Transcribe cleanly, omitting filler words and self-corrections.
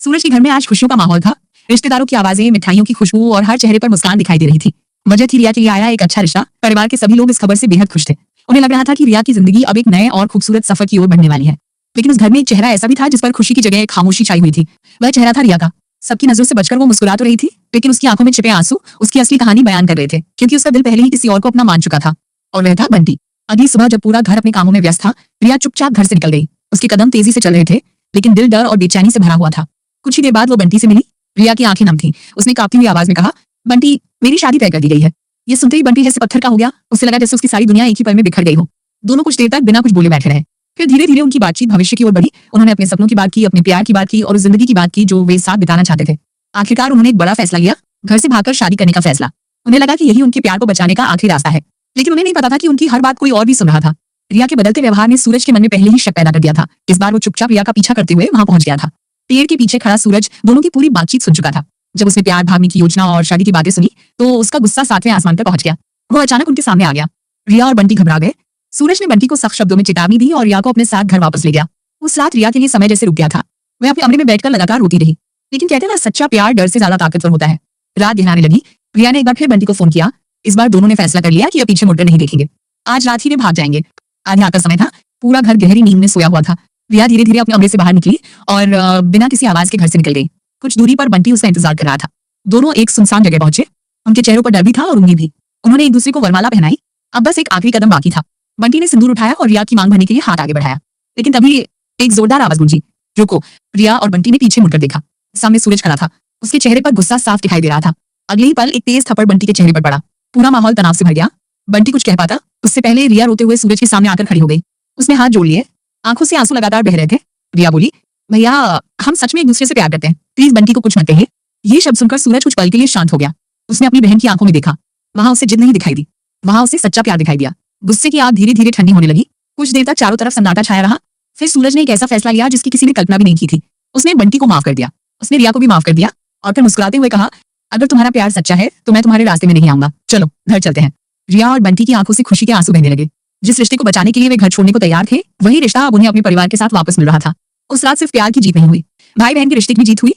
सूरज के घर में आज खुशियों का माहौल था। रिश्तेदारों की आवाजें, मिठाइयों की खुशबू और हर चेहरे पर मुस्कान दिखाई दे रही थी। वजह थी रिया के लिए आया एक अच्छा रिश्ता। परिवार के सभी लोग इस खबर से बेहद खुश थे। उन्हें लग रहा था कि रिया की जिंदगी अब एक नए और खूबसूरत सफर की ओर बढ़ने वाली है। लेकिन उस घर में एक चेहरा ऐसा भी था जिस पर खुशी की जगह एक खामोशी छाई हुई थी। वह चेहरा था रिया का। सबकी नजरों से बचकर वो मुस्कुरा तो रही थी, लेकिन उसकी आंखों में छिपे आंसू उसकी असली कहानी बयान कर रहे थे, क्योंकि उसका दिल पहले ही किसी और को अपना मान चुका था। और वह था बंटी। अगली सुबह जब पूरा घर अपने कामों में व्यस्त था, रिया चुपचाप घर से निकल गई। उसके कदम तेजी से चल रहे थे, लेकिन दिल डर और बेचैनी से भरा हुआ था। कुछ ही देर बाद वो बंटी से मिली। रिया की आंखें नम थीं। उसने कांपती हुई आवाज में कहा, बंटी, मेरी शादी तय कर दी गई है। ये सुनते ही बंटी जैसे पत्थर का हो गया। उसे लगा जैसे उसकी सारी दुनिया एक ही पल में बिखर गई हो। दोनों कुछ देर तक बिना कुछ बोले बैठे रहे। फिर धीरे धीरे उनकी बातचीत भविष्य की ओर बढ़ी। उन्होंने अपने सपनों की बात की, अपने प्यार की बात की और उस जिंदगी की बात की जो वे साथ बिताना चाहते थे। आखिरकार उन्होंने एक बड़ा फैसला लिया, घर से भागकर शादी करने का फैसला। उन्हें लगा कि यही उनके प्यार को बचाने का आखिरी रास्ता है, लेकिन उन्हें नहीं पता था कि उनकी हर बात कोई और भी सुन रहा था। रिया के बदलते व्यवहार ने सूरज के मन में पहले ही शक पैदा कर दिया था। इस बार वो चुपचाप रिया का पीछा करते हुए वहां पहुंच गया था। पेड़ के पीछे खड़ा सूरज दोनों की पूरी बातचीत सुन चुका था। जब उसने प्यार भागने की योजना और शादी की बातें सुनी, तो उसका गुस्सा 7वें आसमान पर पहुंच गया। वो अचानक उनके सामने आ गया। रिया और बंटी घबरा गए। सूरज ने बंटी को सख्त शब्दों में चेतावनी दी और रिया को अपने साथ घर वापस ले गया। उस रात रिया के लिए समय जैसे रुक गया था। वह अपने कमरे में बैठकर लगातार रोती रही। लेकिन कहते हैं ना, सच्चा प्यार डर से ज्यादा ताकतवर होता है। रात गहराने लगी। रिया ने एक बार फिर बंटी को फोन किया। इस बार दोनों ने फैसला कर लिया कि अब पीछे मुड़कर नहीं देखेंगे। आज रात ही वे भाग जाएंगे। आधी रात का समय था। पूरा घर गहरी नींद में सोया हुआ था। रिया धीरे धीरे अपने कमरे से बाहर निकली और बिना किसी आवाज के घर से निकल गई। कुछ दूरी पर बंटी उसका इंतजार कर रहा था। दोनों एक सुनसान जगह पहुंचे। उनके चेहरों पर डर भी था और उम्मीद भी। उन्होंने एक दूसरे को वरमाला पहनाई। अब बस एक आखिरी कदम बाकी था। बंटी ने सिंदूर उठाया और रिया की मांग भरने के लिए हाथ आगे बढ़ाया। लेकिन तभी एक जोरदार आवाज गूंजी, रुको। रिया और बंटी ने पीछे मुड़कर देखा। सामने सूरज खड़ा था। उसके चेहरे पर गुस्सा साफ दिखाई दे रहा था। अगले ही पल एक तेज थप्पड़ बंटी के चेहरे पर पड़ा। पूरा माहौल तनाव से भर गया। बंटी कुछ कह पाता उससे पहले रिया रोते हुए सूरज के सामने आकर खड़ी हो गई। उसने हाथ जोड़ लिए। आंखों से आंसू लगातार बह रहे थे। रिया बोली, भैया, हम सच में एक दूसरे से प्यार करते हैं। प्लीज बंटी को कुछ मत कहिए। ये शब्द सुनकर सूरज कुछ पल के लिए शांत हो गया। उसने अपनी बहन की आंखों में देखा। वहां उसे जिद नहीं दिखाई दी, वहां उसे सच्चा प्यार दिखाई दिया। गुस्से की आग धीरे धीरे ठंडी होने लगी। कुछ देर तक चारों तरफ सन्नाटा छाया रहा। फिर सूरज ने एक ऐसा फैसला लिया जिसकी किसी ने कल्पना भी नहीं की थी। उसने बंटी को माफ कर दिया। उसने रिया को भी माफ कर दिया और फिर मुस्कुराते हुए कहा, अगर तुम्हारा प्यार सच्चा है तो मैं तुम्हारे रास्ते में नहीं आऊंगा। चलो घर चलते हैं। रिया और बंटी की आंखों से खुशी के आंसू बहने लगे। जिस रिश्ते को बचाने के लिए वे घर छोड़ने को तैयार थे, वही रिश्ता अब उन्हें अपने परिवार के साथ वापस मिल रहा था। उस रात सिर्फ प्यार की जीत नहीं हुई, भाई बहन के रिश्ते की भी जीत हुई।